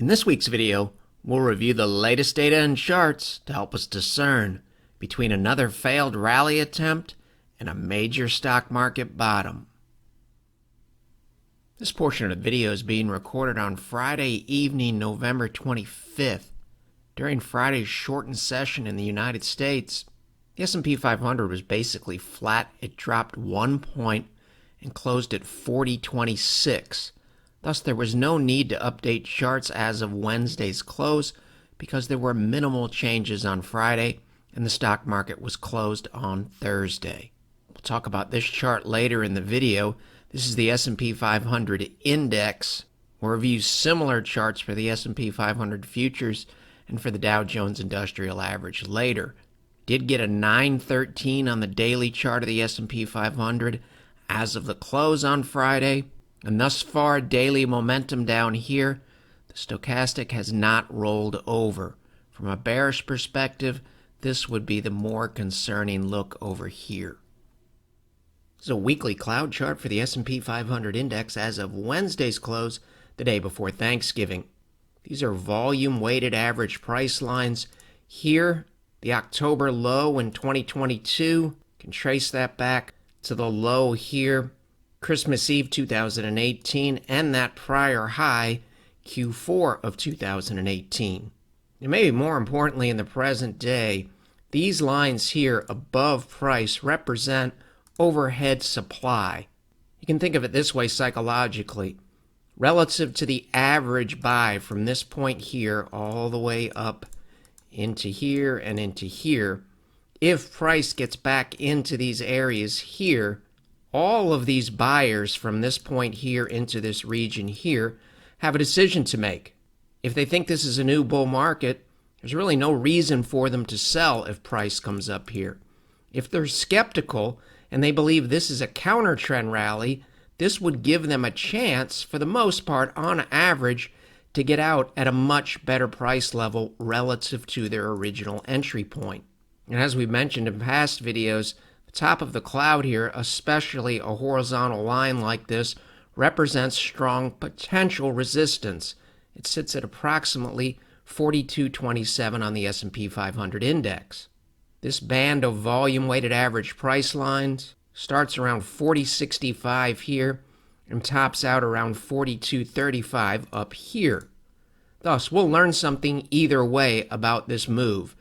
In this week's video, we'll review the latest data and charts to help us discern between another failed rally attempt and a major stock market bottom. This portion of the video is being recorded on Friday evening, November 25th. During Friday's shortened session in the United States, the S&P 500 was basically flat. It dropped 1 point and closed at 40.26. Thus, there was no need to update charts as of Wednesday's close because there were minimal changes on Friday and the stock market was closed on Thursday. We'll talk about this chart later in the video. This is the S&P 500 index. We'll review similar charts for the S&P 500 futures and for the Dow Jones Industrial Average later. Did get a 913 on the daily chart of the S&P 500 as of the close on Friday. And thus far, daily momentum down here, the stochastic has not rolled over. From a bearish perspective, this would be the more concerning look over here. This is a weekly cloud chart for the S&P 500 index as of Wednesday's close, the day before Thanksgiving. These are volume-weighted average price lines. Here, the October low in 2022, can trace that back to the low here, Christmas Eve 2018, and that prior high, Q4 of 2018. And maybe more importantly in the present day, these lines here above price represent overhead supply. You can think of it this way psychologically. Relative to the average buy from this point here all the way up into here and into here, if price gets back into these areas here, all of these buyers from this point here into this region here have a decision to make. If they think this is a new bull market, there's really no reason for them to sell if price comes up here. If they're skeptical and they believe this is a countertrend rally, this would give them a chance, for the most part, on average, to get out at a much better price level relative to their original entry point. And as we mentioned in past videos, the top of the cloud here, especially a horizontal line like this, represents strong potential resistance. It sits at approximately 42.27 on the S&P 500 index. This band of volume-weighted average price lines starts around 40.65 here and tops out around 42.35 up here. Thus, we'll learn something either way about this move.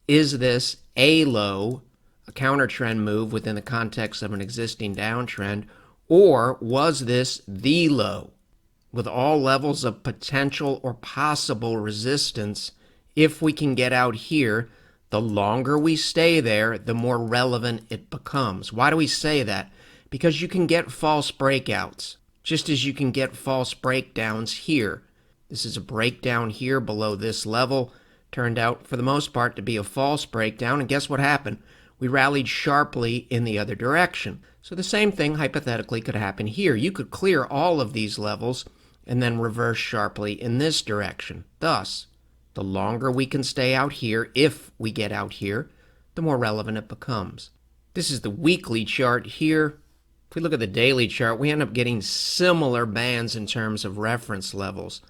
Is this a low, a counter-trend move within the context of an existing downtrend, or was this the low, with all levels of potential or possible resistance? If we can get out here, the longer we stay there, the more relevant it becomes. Why do we say that? Because you can get false breakouts, just as you can get false breakdowns here. This is a breakdown here below this level. Turned out, for the most part, to be a false breakdown, and guess what happened? We rallied sharply in the other direction. So the same thing hypothetically could happen here. You could clear all of these levels and then reverse sharply in this direction. Thus, the longer we can stay out here, if we get out here, the more relevant it becomes. This is the weekly chart here. If we look at the daily chart, we end up getting similar bands in terms of reference levels.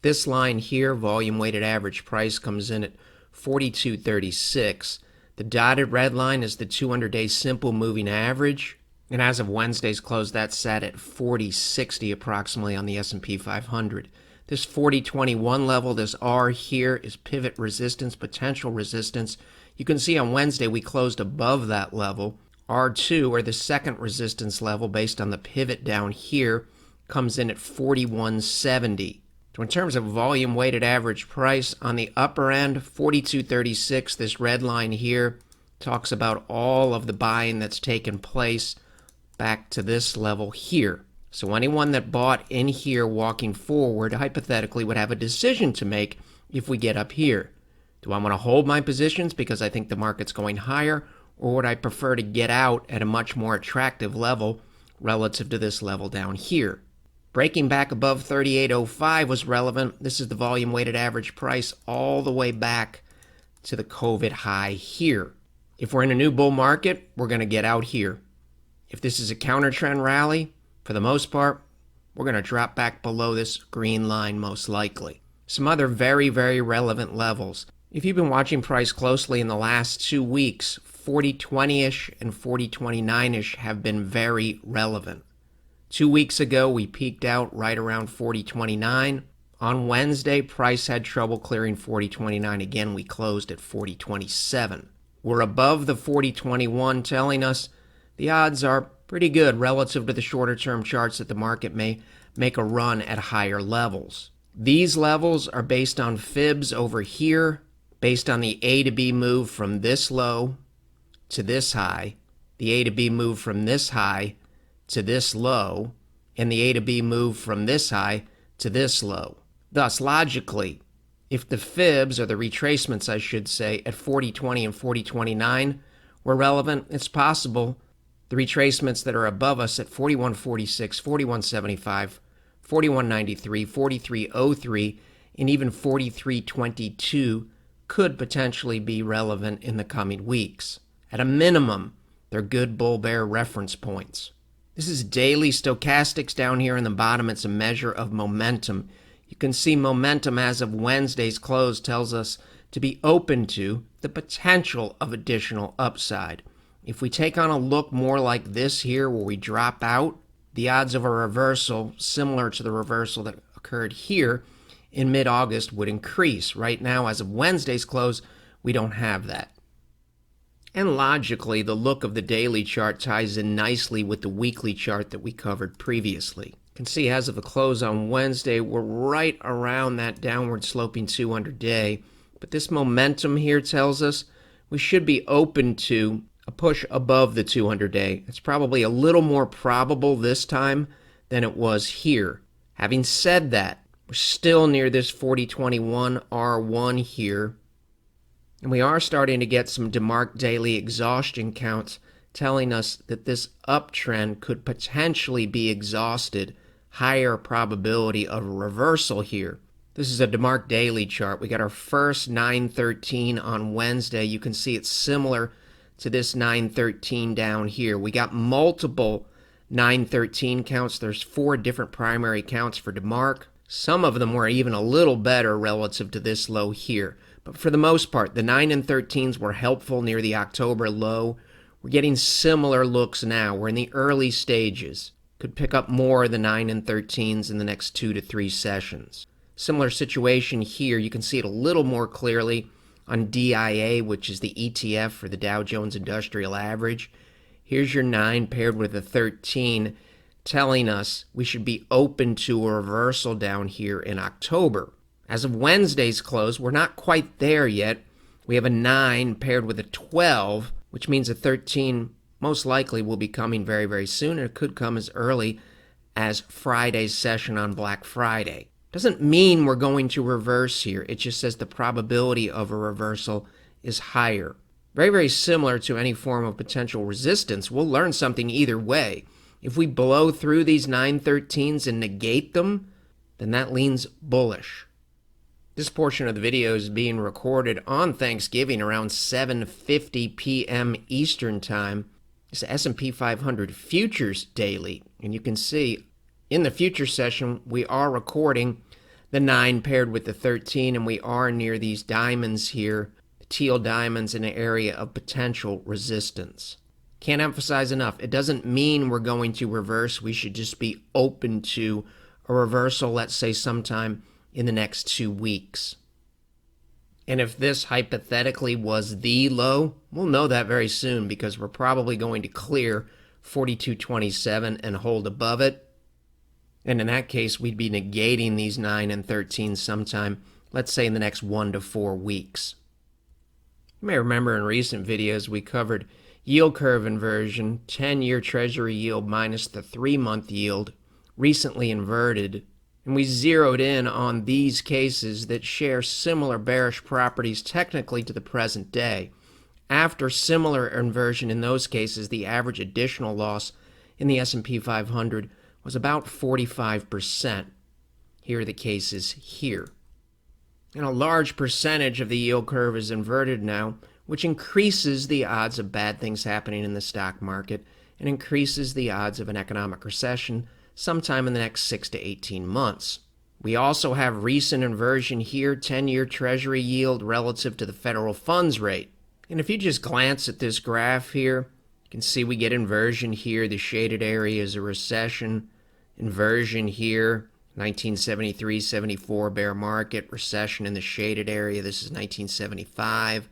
This line here, volume-weighted average price, comes in at 42.36. The dotted red line is the 200-day simple moving average. And as of Wednesday's close, that sat at 40.60 approximately on the S&P 500. This 40.21 level, this R here, is pivot resistance, potential resistance. You can see on Wednesday we closed above that level. R2, or the second resistance level based on the pivot down here, comes in at 41.70. So in terms of volume-weighted average price, on the upper end, 42.36, this red line here talks about all of the buying that's taken place back to this level here. So anyone that bought in here walking forward, hypothetically, would have a decision to make if we get up here. Do I want to hold my positions because I think the market's going higher, or would I prefer to get out at a much more attractive level relative to this level down here? Breaking back above 38.05 was relevant. This is the volume-weighted average price all the way back to the COVID high here. If we're in a new bull market, we're going to get out here. If this is a counter-trend rally, for the most part, we're going to drop back below this green line most likely. Some other very, very relevant levels. If you've been watching price closely in the last 2 weeks, 40.20-ish and 40.29-ish have been very relevant. 2 weeks ago, we peaked out right around 40.29. On Wednesday, price had trouble clearing 40.29. Again, we closed at 40.27. We're above the 40.21, telling us the odds are pretty good relative to the shorter-term charts that the market may make a run at higher levels. These levels are based on fibs over here, based on the A to B move from this low to this high, the A to B move from this high to this low, and the A to B move from this high to this low. Thus, logically, if the fibs, or the retracements I should say, at 40.20 and 40.29 were relevant, it's possible the retracements that are above us at 41.46, 41.75, 41.93, 43.03, and even 43.22 could potentially be relevant in the coming weeks. At a minimum, they're good bull-bear reference points. This is daily stochastics down here in the bottom. It's a measure of momentum. You can see momentum as of Wednesday's close tells us to be open to the potential of additional upside. If we take on a look more like this here where we drop out, the odds of a reversal similar to the reversal that occurred here in mid-August would increase. Right now, as of Wednesday's close, we don't have that. And logically, the look of the daily chart ties in nicely with the weekly chart that we covered previously. You can see as of the close on Wednesday, we're right around that downward sloping 200 day. But this momentum here tells us we should be open to a push above the 200 day. It's probably a little more probable this time than it was here. Having said that, we're still near this 40.21 R1 here. And we are starting to get some DeMark daily exhaustion counts telling us that this uptrend could potentially be exhausted. Higher probability of a reversal here. This is a DeMark daily chart. We got our first 913 on Wednesday. You can see it's similar to this 913 down here. We got multiple 913 counts. There's 4 different primary counts for DeMark. Some of them were even a little better relative to this low here. But for the most part, the 9 and 13s were helpful near the October low. We're getting similar looks now. We're in the early stages. Could pick up more of the 9 and 13s in the next 2 to 3 sessions. Similar situation here. You can see it a little more clearly on DIA, which is the ETF for the Dow Jones Industrial Average. Here's your 9 paired with a 13, telling us we should be open to a reversal down here in October. As of Wednesday's close, we're not quite there yet. We have a 9 paired with a 12, which means a 13 most likely will be coming very, very soon, and it could come as early as Friday's session on Black Friday. Doesn't mean we're going to reverse here. It just says the probability of a reversal is higher. Very, very similar to any form of potential resistance. We'll learn something either way. If we blow through these 913s and negate them, then that leans bullish. This portion of the video is being recorded on Thanksgiving around 7:50 p.m. Eastern Time. It's the S&P 500 Futures Daily, and you can see in the future session, we are recording the 9 paired with the 13, and we are near these diamonds here, the teal diamonds in an area of potential resistance. Can't emphasize enough, it doesn't mean we're going to reverse. We should just be open to a reversal, let's say sometime in the next 2 weeks. And if this hypothetically was the low, we'll know that very soon because we're probably going to clear 42.27 and hold above it. And in that case, we'd be negating these 9 and 13 sometime, let's say in the next 1 to 4 weeks. You may remember in recent videos we covered yield curve inversion, 10-year Treasury yield minus the 3-month yield, recently inverted. And we zeroed in on these cases that share similar bearish properties technically to the present day. After similar inversion in those cases, the average additional loss in the S&P 500 was about 45%. Here are the cases here. And a large percentage of the yield curve is inverted now, which increases the odds of bad things happening in the stock market and increases the odds of an economic recession sometime in the next 6 to 18 months. We also have recent inversion here, 10-year Treasury yield relative to the federal funds rate. And if you just glance at this graph here, you can see we get inversion here. The shaded area is a recession. Inversion here, 1973-74 bear market. Recession in the shaded area. This is 1975.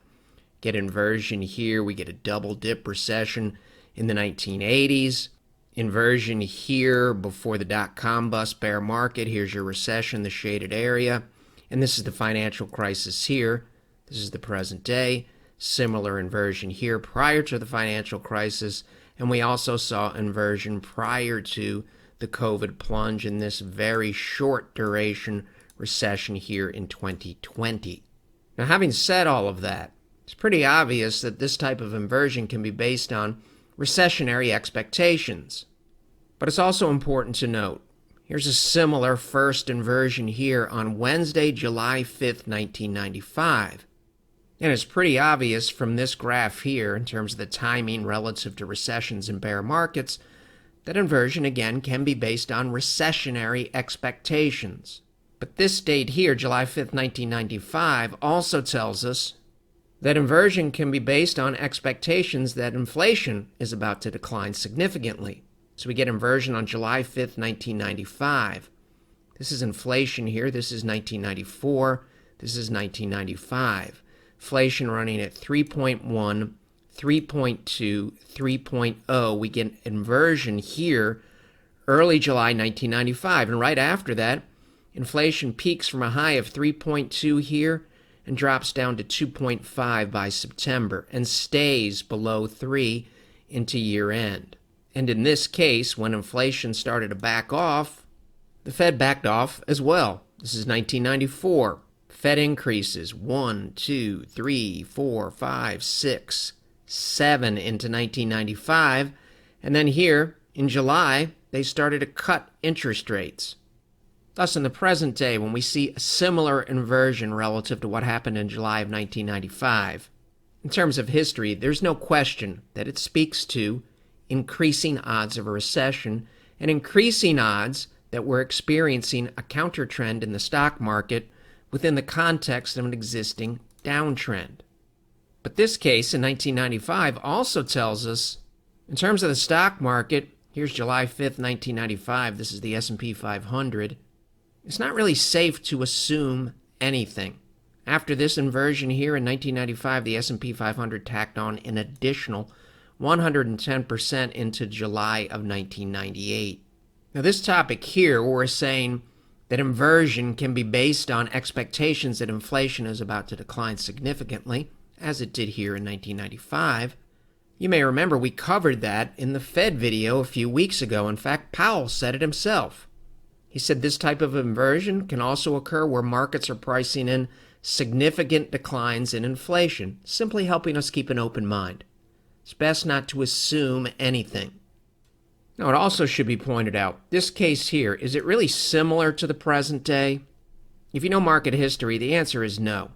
Get inversion here. We get a double dip recession in the 1980s. Inversion here before the dot-com bust bear market. Here's your recession, the shaded area. And this is the financial crisis here. This is the present day. Similar inversion here prior to the financial crisis. And we also saw inversion prior to the COVID plunge in this very short duration recession here in 2020. Now, having said all of that, it's pretty obvious that this type of inversion can be based on recessionary expectations. But it's also important to note, here's a similar first inversion here on Wednesday, July 5th, 1995. And it's pretty obvious from this graph here, in terms of the timing relative to recessions and bear markets, that inversion again can be based on recessionary expectations. But this date here, July 5th, 1995, also tells us that inversion can be based on expectations that inflation is about to decline significantly. So we get inversion on July 5th, 1995. This is inflation here. This is 1994. This is 1995. Inflation running at 3.1, 3.2, 3.0. We get inversion here early July 1995. And right after that, inflation peaks from a high of 3.2 here and drops down to 2.5 by September and stays below 3 into year end. And in this case, when inflation started to back off, the Fed backed off as well. This is 1994. Fed increases 1, 2, 3, 4, 5, 6, 7 into 1995. And then here in July, they started to cut interest rates. Thus, in the present day, when we see a similar inversion relative to what happened in July of 1995, in terms of history, there's no question that it speaks to increasing odds of a recession and increasing odds that we're experiencing a countertrend in the stock market within the context of an existing downtrend. But this case in 1995 also tells us, in terms of the stock market, here's July 5th, 1995, this is the S&P 500, it's not really safe to assume anything. After this inversion here in 1995, the S&P 500 tacked on an additional 110% into July of 1998. Now this topic here, we're saying that inversion can be based on expectations that inflation is about to decline significantly, as it did here in 1995. You may remember we covered that in the Fed video a few weeks ago. In fact, Powell said it himself. He said this type of inversion can also occur where markets are pricing in significant declines in inflation, simply helping us keep an open mind. It's best not to assume anything. Now, it also should be pointed out, this case here, is it really similar to the present day? If you know market history, the answer is no.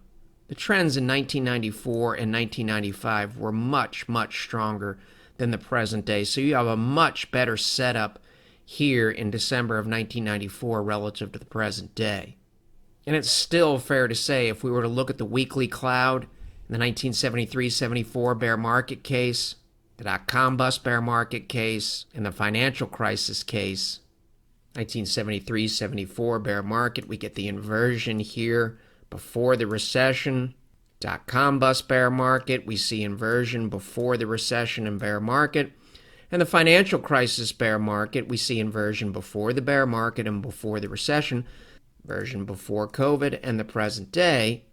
The trends in 1994 and 1995 were much, much stronger than the present day, so you have a much better setup here in December of 1994 relative to the present day. And it's still fair to say, if we were to look at the weekly cloud in the 1973-74 bear market case, the dot-com bust bear market case, and the financial crisis case, 1973-74 bear market, we get the inversion here before the recession. Dot-com bust bear market, we see inversion before the recession and bear market. And the financial crisis bear market, we see inversion before the bear market and before the recession, inversion before COVID and the present day.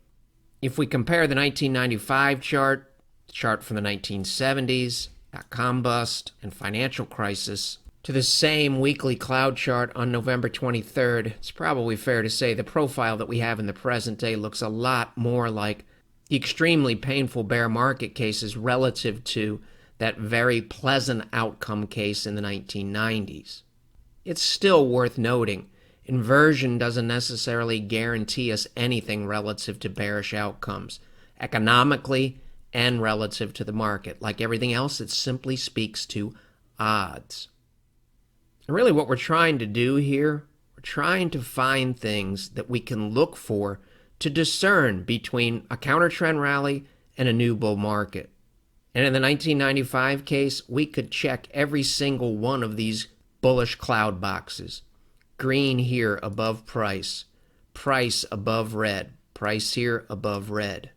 If we compare the 1995 chart, the chart from the 1970s, dot-com bust, and financial crisis, to the same weekly cloud chart on November 23rd, it's probably fair to say the profile that we have in the present day looks a lot more like the extremely painful bear market cases relative to that very pleasant outcome case in the 1990s. It's still worth noting, inversion doesn't necessarily guarantee us anything relative to bearish outcomes, economically and relative to the market. Like everything else, it simply speaks to odds. And really what we're trying to do here, we're trying to find things that we can look for to discern between a counter-trend rally and a new bull market. And in the 1995 case, we could check every single one of these bullish cloud boxes. Green here above price, price above red, price here above red,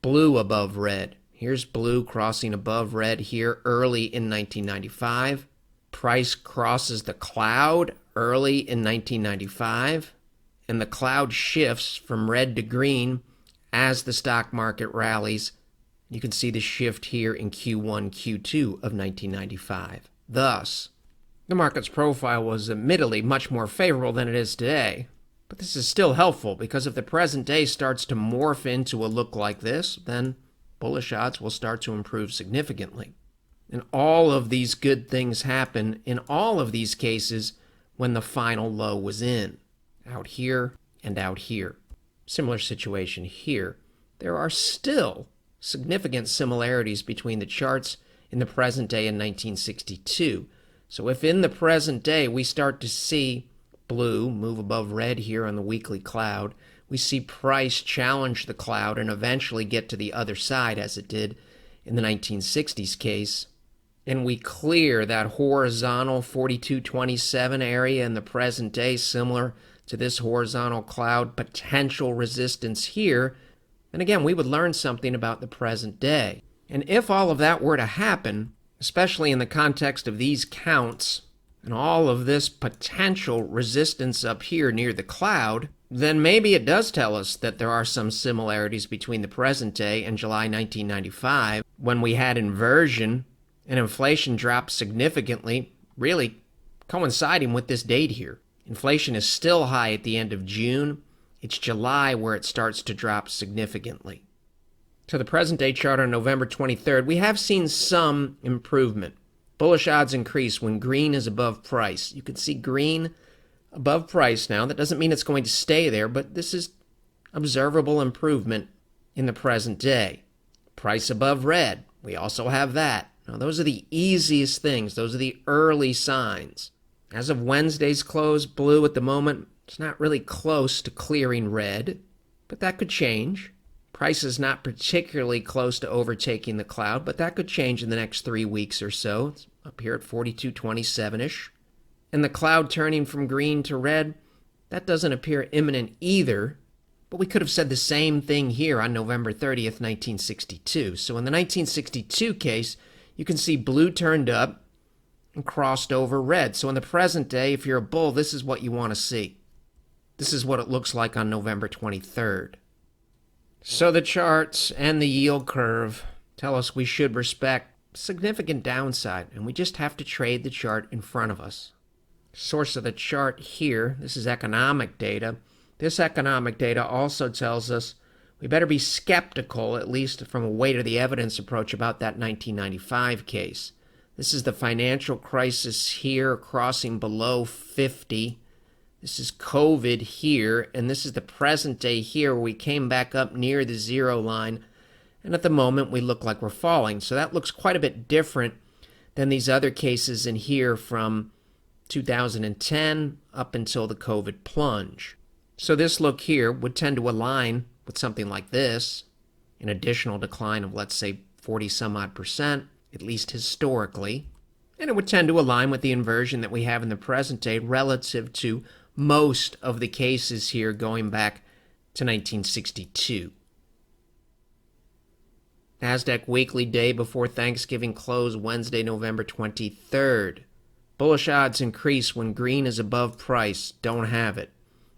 blue above red. Here's blue crossing above red here early in 1995. Price crosses the cloud early in 1995, and the cloud shifts from red to green as the stock market rallies. You can see the shift here in Q1, Q2 of 1995. Thus, the market's profile was admittedly much more favorable than it is today. But this is still helpful because if the present day starts to morph into a look like this, then bullish odds will start to improve significantly. And all of these good things happen in all of these cases when the final low was in. Out here and out here. Similar situation here. There are still significant similarities between the charts in the present day and 1962. So if in the present day we start to see blue move above red here on the weekly cloud, we see price challenge the cloud and eventually get to the other side as it did in the 1960s case, and we clear that horizontal 4227 area in the present day similar to this horizontal cloud potential resistance here, and again, we would learn something about the present day. And if all of that were to happen, especially in the context of these counts and all of this potential resistance up here near the cloud, then maybe it does tell us that there are some similarities between the present day and July 1995 when we had inversion and inflation dropped significantly, really coinciding with this date here. Inflation is still high at the end of June. It's July where it starts to drop significantly. To the present day chart on November 23rd, we have seen some improvement. Bullish odds increase when green is above price. You can see green above price now. That doesn't mean it's going to stay there, but this is observable improvement in the present day. Price above red. We also have that. Now, those are the easiest things. Those are the early signs. As of Wednesday's close, blue at the moment, it's not really close to clearing red, but that could change. Price is not particularly close to overtaking the cloud, but that could change in the next 3 weeks or so. It's up here at 4227-ish. And the cloud turning from green to red, that doesn't appear imminent either, but we could have said the same thing here on November 30th, 1962. So in the 1962 case, you can see blue turned up and crossed over red. So in the present day, if you're a bull, this is what you want to see. This is what it looks like on November 23rd. So the charts and the yield curve tell us we should respect significant downside, and we just have to trade the chart in front of us. Source of the chart here, this is economic data. This economic data also tells us we better be skeptical, at least from a weight of the evidence approach, about that 1995 case. This is the financial crisis here crossing below 50. This is COVID here, and this is the present day here where we came back up near the zero line, and at the moment we look like we're falling. So that looks quite a bit different than these other cases in here from 2010 up until the COVID plunge. So this look here would tend to align with something like this, an additional decline of, let's say, 40 some odd percent, at least historically, and it would tend to align with the inversion that we have in the present day relative to most of the cases here going back to 1962. NASDAQ weekly day before Thanksgiving close Wednesday, November 23rd. Bullish odds increase when green is above price. Don't have it.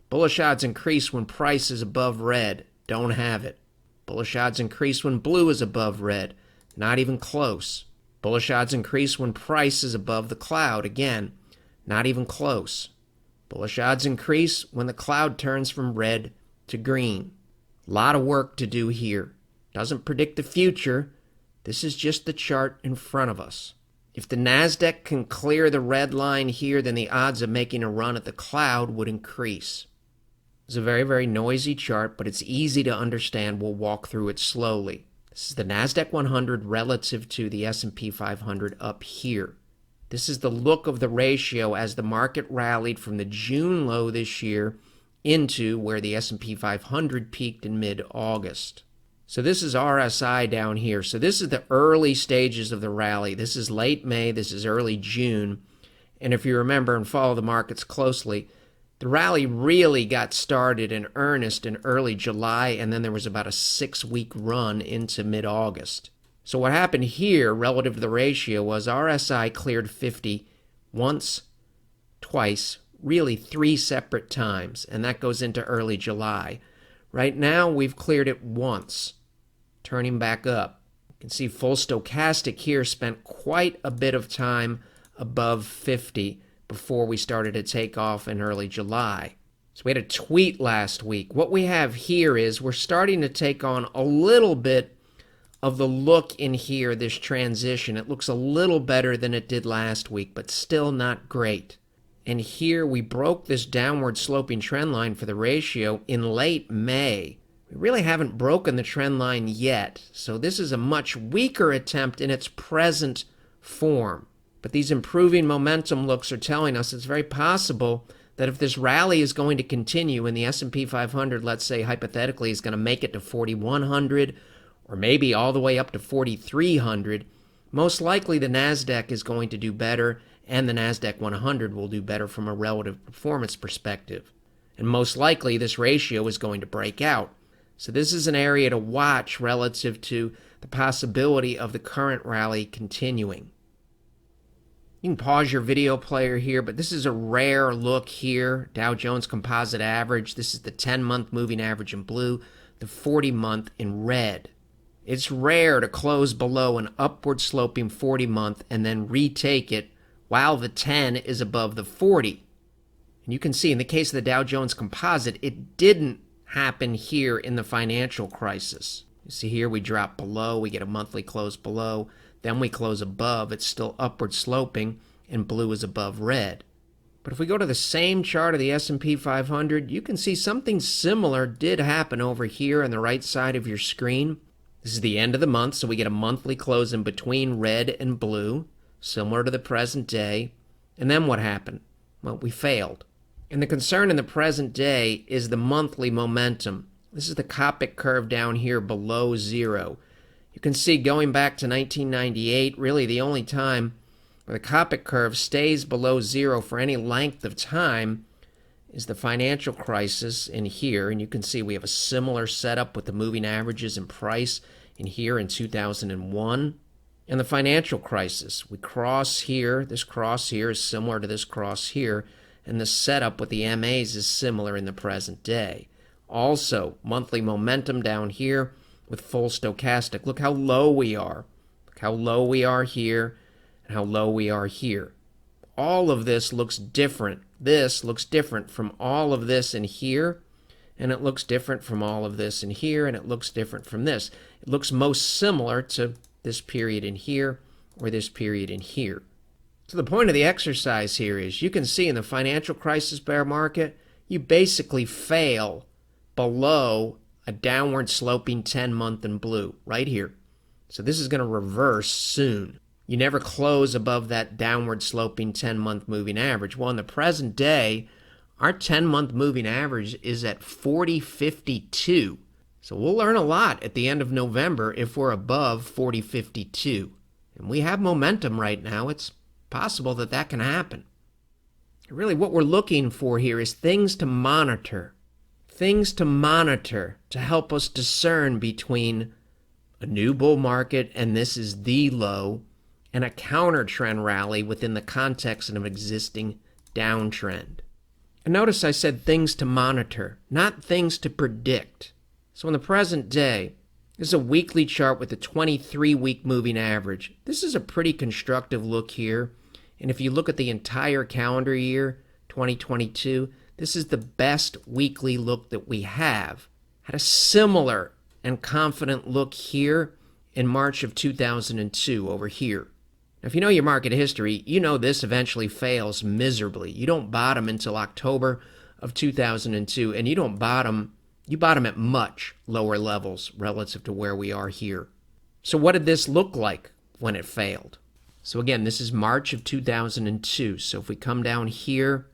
Bullish odds increase when price is above red. Don't have it. Bullish odds increase when blue is above red. Not even close. Bullish odds increase when price is above the cloud. Again, not even close. Bullish odds increase when the cloud turns from red to green. A lot of work to do here. Doesn't predict the future. This is just the chart in front of us. If the NASDAQ can clear the red line here, then the odds of making a run at the cloud would increase. It's a very, very noisy chart, but it's easy to understand. We'll walk through it slowly. This is the NASDAQ 100 relative to the S&P 500 up here. This is the look of the ratio as the market rallied from the June low this year into where the S&P 500 peaked in mid-August. So this is RSI down here. So this is the early stages of the rally. This is late May, this is early June. And if you remember and follow the markets closely, the rally really got started in earnest in early July, and then there was about a 6-week run into mid-August. So what happened here relative to the ratio was RSI cleared 50 once, twice, really 3 separate times, and that goes into early July. Right now, we've cleared it once, turning back up. You can see full stochastic here spent quite a bit of time above 50 before we started to take off in early July. So we had a tweet last week. What we have here is we're starting to take on a little bit of the look in here, this transition. It looks a little better than it did last week, but still not great. And here we broke this downward sloping trend line for the ratio in late May. We really haven't broken the trend line yet, so this is a much weaker attempt in its present form. But these improving momentum looks are telling us it's very possible that if this rally is going to continue and the S&P 500, let's say hypothetically, is going to make it to 4,100 or maybe all the way up to 4,300, most likely the NASDAQ is going to do better and the NASDAQ 100 will do better from a relative performance perspective. And most likely this ratio is going to break out. So this is an area to watch relative to the possibility of the current rally continuing. You can pause your video player here, but this is a rare look here. Dow Jones Composite Average. This is the 10-month moving average in blue, the 40-month in red. It's rare to close below an upward sloping 40-month and then retake it while the 10 is above the 40. And you can see in the case of the Dow Jones Composite, it didn't happen here in the financial crisis. You see here we drop below, we get a monthly close below, then we close above. It's still upward sloping, and blue is above red. But if we go to the same chart of the S&P 500, you can see something similar did happen over here on the right side of your screen. This is the end of the month, so we get a monthly close in between red and blue, similar to the present day. And then what happened? Well, we failed. And the concern in the present day is the monthly momentum. This is the Copic curve down here below zero. You can see going back to 1998, really the only time where the Copic curve stays below zero for any length of time is the financial crisis in here. And you can see we have a similar setup with the moving averages and price in here in 2001. And the financial crisis, we cross here. This cross here is similar to this cross here. And the setup with the MAs is similar in the present day. Also, monthly momentum down here with full stochastic. Look how low we are. Look how low we are here and how low we are here. All of this looks different. This looks different from all of this in here, and it looks different from all of this in here, and it looks different from this. It looks most similar to this period in here or this period in here. So the point of the exercise here is you can see in the financial crisis bear market, you basically fail below a downward sloping 10-month in blue right here. So this is going to reverse soon. You never close above that downward sloping 10-month moving average. Well, in the present day, our 10-month moving average is at 40.52. So we'll learn a lot at the end of November if we're above 40.52. And we have momentum right now. It's possible that that can happen. Really what we're looking for here is things to monitor. Things to monitor to help us discern between a new bull market, and this is the low, and a counter-trend rally within the context of an existing downtrend. And notice I said things to monitor, not things to predict. So in the present day, this is a weekly chart with a 23-week moving average. This is a pretty constructive look here. And if you look at the entire calendar year, 2022, this is the best weekly look that we have. Had a similar and confident look here in March of 2002 over here. Now, if you know your market history, you know this eventually fails miserably. You don't bottom until October of 2002, and you bottom at much lower levels relative to where we are here. So what did this look like when it failed? So again, this is March of 2002. So if we come down here,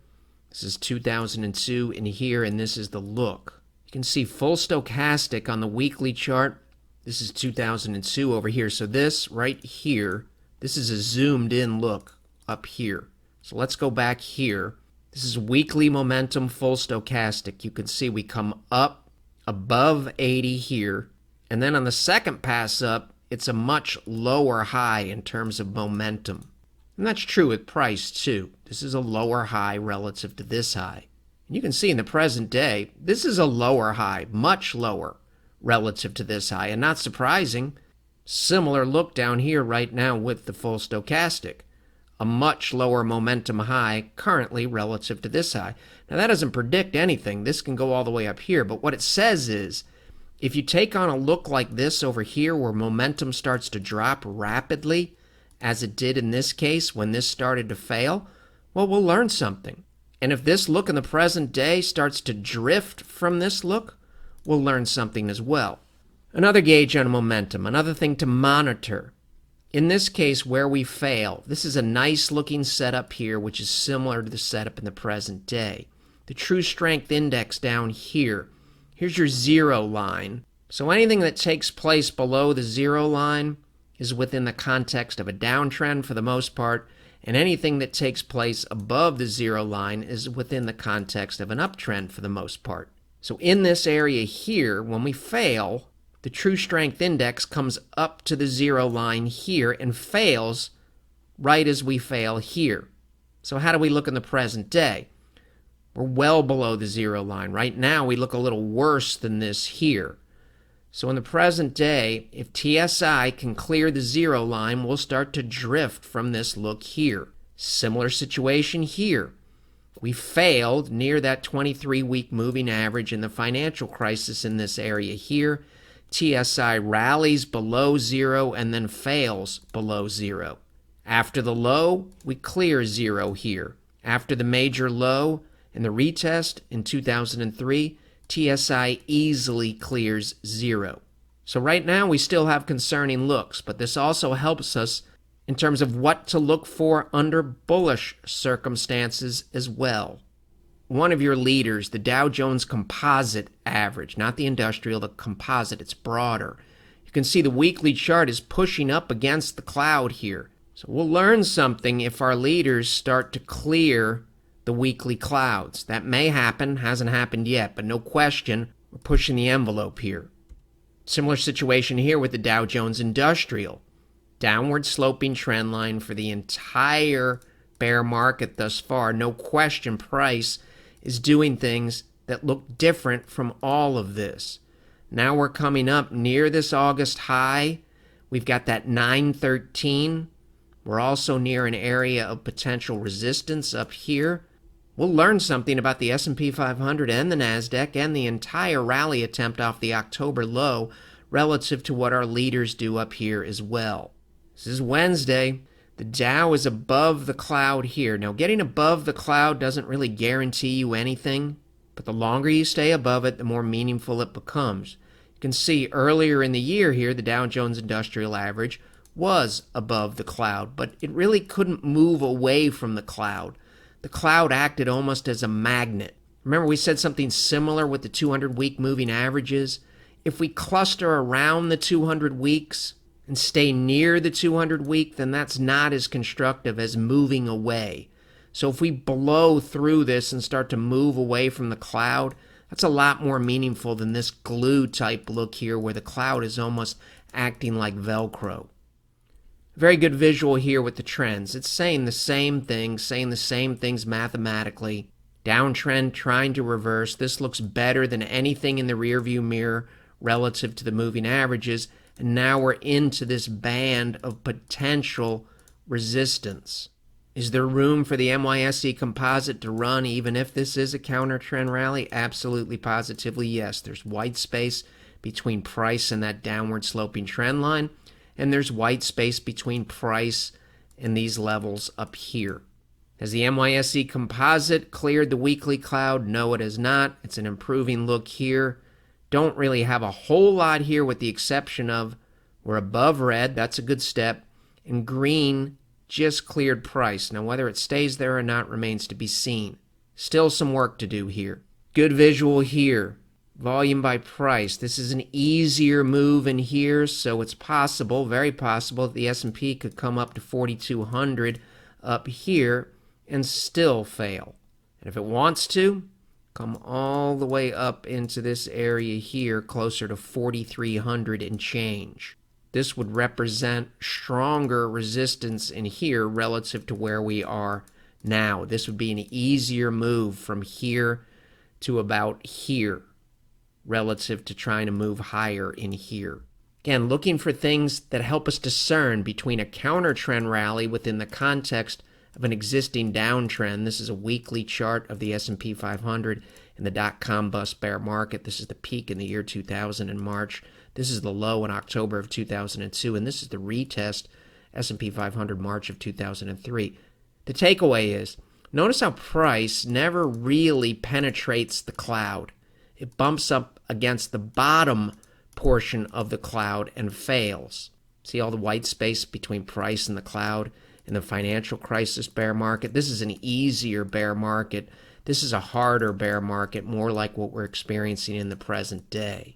this is 2002 in here, and this is the look. You can see full stochastic on the weekly chart. This is 2002 over here. So this right here, this is a zoomed in look up here. So let's go back here. This is weekly momentum full stochastic. You can see we come up above 80 here. And then on the second pass up, it's a much lower high in terms of momentum. And that's true with price too. This is a lower high relative to this high. And you can see in the present day, this is a lower high, much lower relative to this high. And not surprising, similar look down here right now with the full stochastic. A much lower momentum high currently relative to this high. Now that doesn't predict anything. This can go all the way up here. But what it says is, if you take on a look like this over here where momentum starts to drop rapidly, as it did in this case when this started to fail, well, we'll learn something. And if this look in the present day starts to drift from this look, we'll learn something as well. Another gauge on momentum, another thing to monitor. In this case where we fail, this is a nice looking setup here, which is similar to the setup in the present day. The true strength index down here. Here's your zero line. So anything that takes place below the zero line is within the context of a downtrend for the most part, and anything that takes place above the zero line is within the context of an uptrend for the most part. So in this area here, when we fail, the true strength index comes up to the zero line here and fails right as we fail here. So how do we look in the present day? We're well below the zero line. Right now, we look a little worse than this here. So in the present day, if TSI can clear the zero line, we'll start to drift from this look here. Similar situation here. We failed near that 23-week moving average in the financial crisis in this area here. TSI rallies below zero and then fails below zero. After the low, we clear zero here. After the major low and the retest in 2003, TSI easily clears zero. So right now we still have concerning looks, but this also helps us in terms of what to look for under bullish circumstances as well. One of your leaders, the Dow Jones Composite average, not the industrial, the composite, it's broader. You can see the weekly chart is pushing up against the cloud here. So we'll learn something if our leaders start to clear the weekly clouds. That may happen, hasn't happened yet, but no question, we're pushing the envelope here. Similar situation here with the Dow Jones Industrial. Downward sloping trend line for the entire bear market thus far. No question price is doing things that look different from all of this. Now we're coming up near this August high. We've got that 913. We're also near an area of potential resistance up here. We'll learn something about the S&P 500 and the NASDAQ and the entire rally attempt off the October low relative to what our leaders do up here as well. This is Wednesday. The Dow is above the cloud here. Now, getting above the cloud doesn't really guarantee you anything, but the longer you stay above it, the more meaningful it becomes. You can see earlier in the year here, the Dow Jones Industrial Average was above the cloud, but it really couldn't move away from the cloud. The cloud acted almost as a magnet. Remember we said something similar with the 200-week moving averages? If we cluster around the 200 weeks and stay near the 200-week, then that's not as constructive as moving away. So if we blow through this and start to move away from the cloud, that's a lot more meaningful than this glue-type look here where the cloud is almost acting like Velcro. Very good visual here with the trends. It's saying the same things mathematically. Downtrend trying to reverse. This looks better than anything in the rearview mirror relative to the moving averages. And now we're into this band of potential resistance. Is there room for the NYSE composite to run even if this is a counter-trend rally? Absolutely, positively, yes. There's white space between price and that downward sloping trend line. And there's white space between price and these levels up here. Has the NYSE composite cleared the weekly cloud? No, it has not. It's an improving look here. Don't really have a whole lot here with the exception of we're above red. That's a good step. And green just cleared price. Now, whether it stays there or not remains to be seen. Still some work to do here. Good visual here. Volume by price. This is an easier move in here, so it's possible, very possible, that the S&P could come up to 4,200 up here and still fail. And if it wants to, come all the way up into this area here, closer to 4,300 and change. This would represent stronger resistance in here relative to where we are now. This would be an easier move from here to about here relative to trying to move higher in here. Again, looking for things that help us discern between a counter-trend rally within the context of an existing downtrend. This is a weekly chart of the S&P 500 in the dot-com bust bear market. This is the peak in the year 2000 in March. This is the low in October of 2002, and this is the retest S&P 500 March of 2003. The takeaway is, notice how price never really penetrates the cloud. It bumps up against the bottom portion of the cloud and fails. See all the white space between price and the cloud in the financial crisis bear market? This is an easier bear market. This is a harder bear market, more like what we're experiencing in the present day.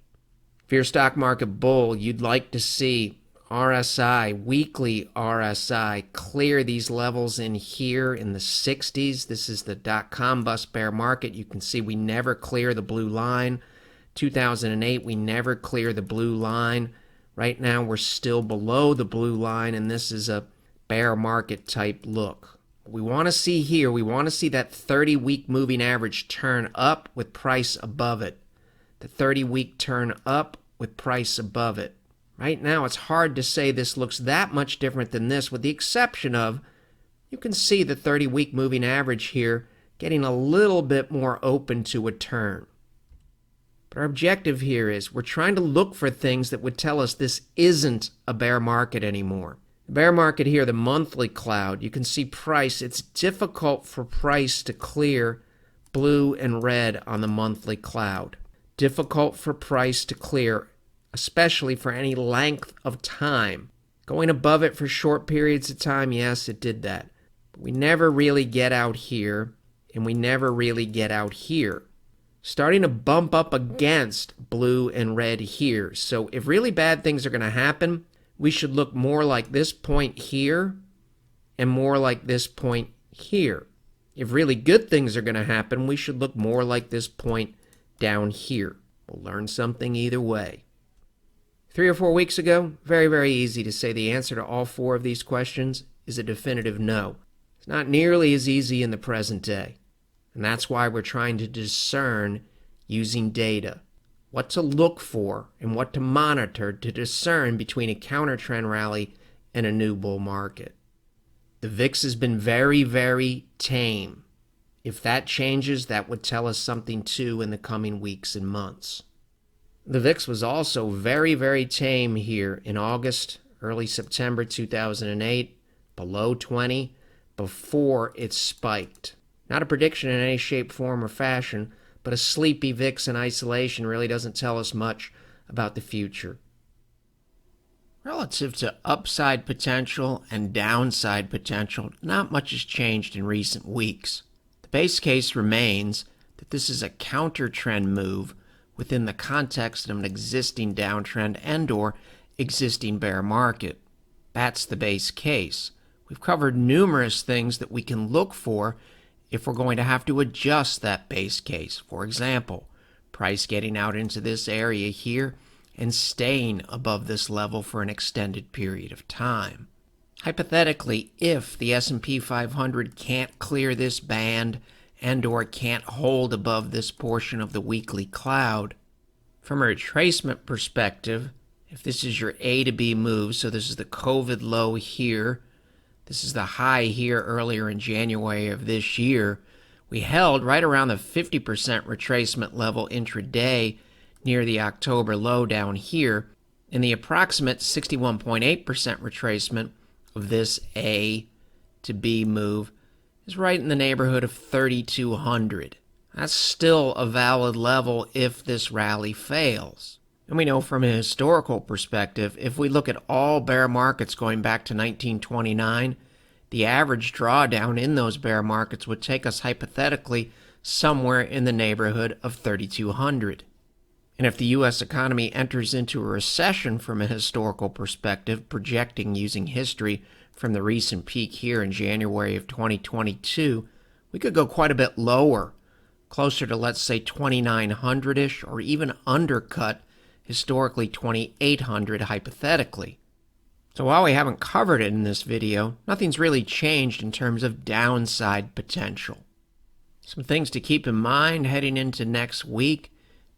If you're a stock market bull, you'd like to see RSI, weekly RSI, clear these levels in here in the 60s. This is the dot-com bust bear market. You can see we never clear the blue line. 2008, we never clear the blue line. Right now, we're still below the blue line, and this is a bear market type look. What we want to see here, we want to see that 30-week moving average turn up with price above it. The 30-week turn up with price above it. Right now, it's hard to say this looks that much different than this, with the exception of, you can see the 30-week moving average here getting a little bit more open to a turn. But our objective here is we're trying to look for things that would tell us this isn't a bear market anymore. The bear market here, the monthly cloud, you can see price. It's difficult for price to clear blue and red on the monthly cloud. Difficult for price to clear, especially for any length of time. Going above it for short periods of time, yes, it did that. But we never really get out here, and we never really get out here. Starting to bump up against blue and red here. So if really bad things are going to happen, we should look more like this point here and more like this point here. If really good things are going to happen, we should look more like this point down here. We'll learn something either way. 3 or 4 weeks ago, very, very easy to say the answer to all 4 of these questions is a definitive no. It's not nearly as easy in the present day. And that's why we're trying to discern using data. What to look for and what to monitor to discern between a counter-trend rally and a new bull market. The VIX has been very, very tame. If that changes, that would tell us something too in the coming weeks and months. The VIX was also very, very tame here in August, early September 2008, below 20, before it spiked. Not a prediction in any shape, form, or fashion, but a sleepy VIX in isolation really doesn't tell us much about the future. Relative to upside potential and downside potential, not much has changed in recent weeks. The base case remains that this is a counter-trend move within the context of an existing downtrend and/or existing bear market. That's the base case. We've covered numerous things that we can look for if we're going to have to adjust that base case. For example, price getting out into this area here and staying above this level for an extended period of time. Hypothetically, if the S&P 500 can't clear this band and/or can't hold above this portion of the weekly cloud, from a retracement perspective, if this is your A to B move, so this is the COVID low here, this is the high here earlier in January of this year, we held right around the 50% retracement level intraday near the October low down here, and the approximate 61.8% retracement of this A to B move is right in the neighborhood of 3,200. That's still a valid level if this rally fails. And we know from a historical perspective, if we look at all bear markets going back to 1929, the average drawdown in those bear markets would take us hypothetically somewhere in the neighborhood of 3,200. And if the U.S. economy enters into a recession from a historical perspective, projecting using history from the recent peak here in January of 2022, we could go quite a bit lower, closer to, let's say, 2,900-ish, or even undercut historically 2,800 hypothetically. So while we haven't covered it in this video, nothing's really changed in terms of downside potential. Some things to keep in mind heading into next week: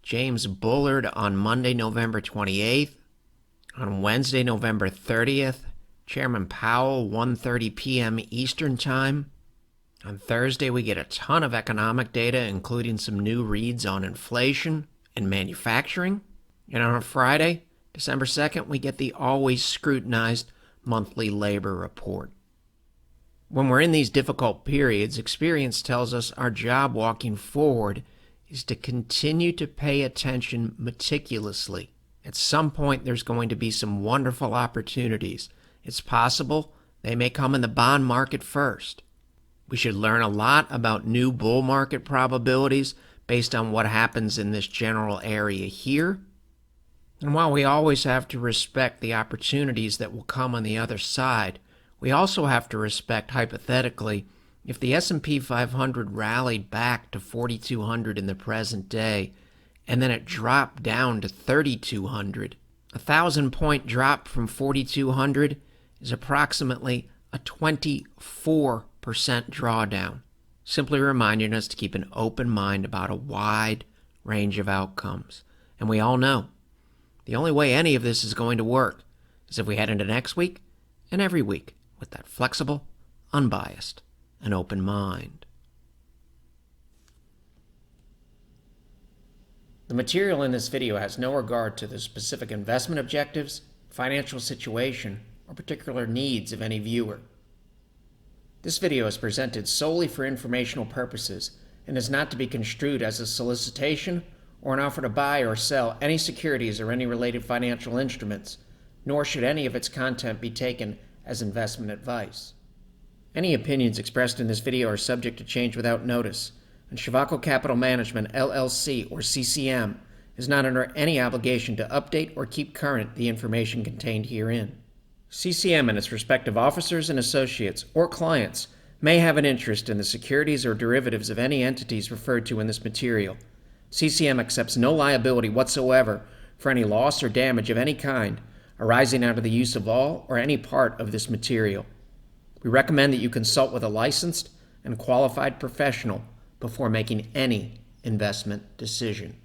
James Bullard on Monday, November 28th. On Wednesday, November 30th, Chairman Powell, 1:30 p.m. Eastern Time. On Thursday, we get a ton of economic data, including some new reads on inflation and manufacturing. And on Friday, December 2nd, we get the always scrutinized monthly labor report. When we're in these difficult periods, experience tells us our job walking forward is to continue to pay attention meticulously. At some point, there's going to be some wonderful opportunities. It's possible they may come in the bond market first. We should learn a lot about new bull market probabilities based on what happens in this general area here. And while we always have to respect the opportunities that will come on the other side, we also have to respect, hypothetically, if the S&P 500 rallied back to 4,200 in the present day, and then it dropped down to 3,200, a 1,000-point drop from 4,200 is approximately a 24% drawdown, simply reminding us to keep an open mind about a wide range of outcomes. And we all know the only way any of this is going to work is if we head into next week and every week with that flexible, unbiased, and open mind. The material in this video has no regard to the specific investment objectives, financial situation, or particular needs of any viewer. This video is presented solely for informational purposes and is not to be construed as a solicitation or an offer to buy or sell any securities or any related financial instruments, nor should any of its content be taken as investment advice. Any opinions expressed in this video are subject to change without notice, and Shivako Capital Management, LLC, or CCM, is not under any obligation to update or keep current the information contained herein. CCM and its respective officers and associates or clients may have an interest in the securities or derivatives of any entities referred to in this material. CCM accepts no liability whatsoever for any loss or damage of any kind arising out of the use of all or any part of this material. We recommend that you consult with a licensed and qualified professional before making any investment decision.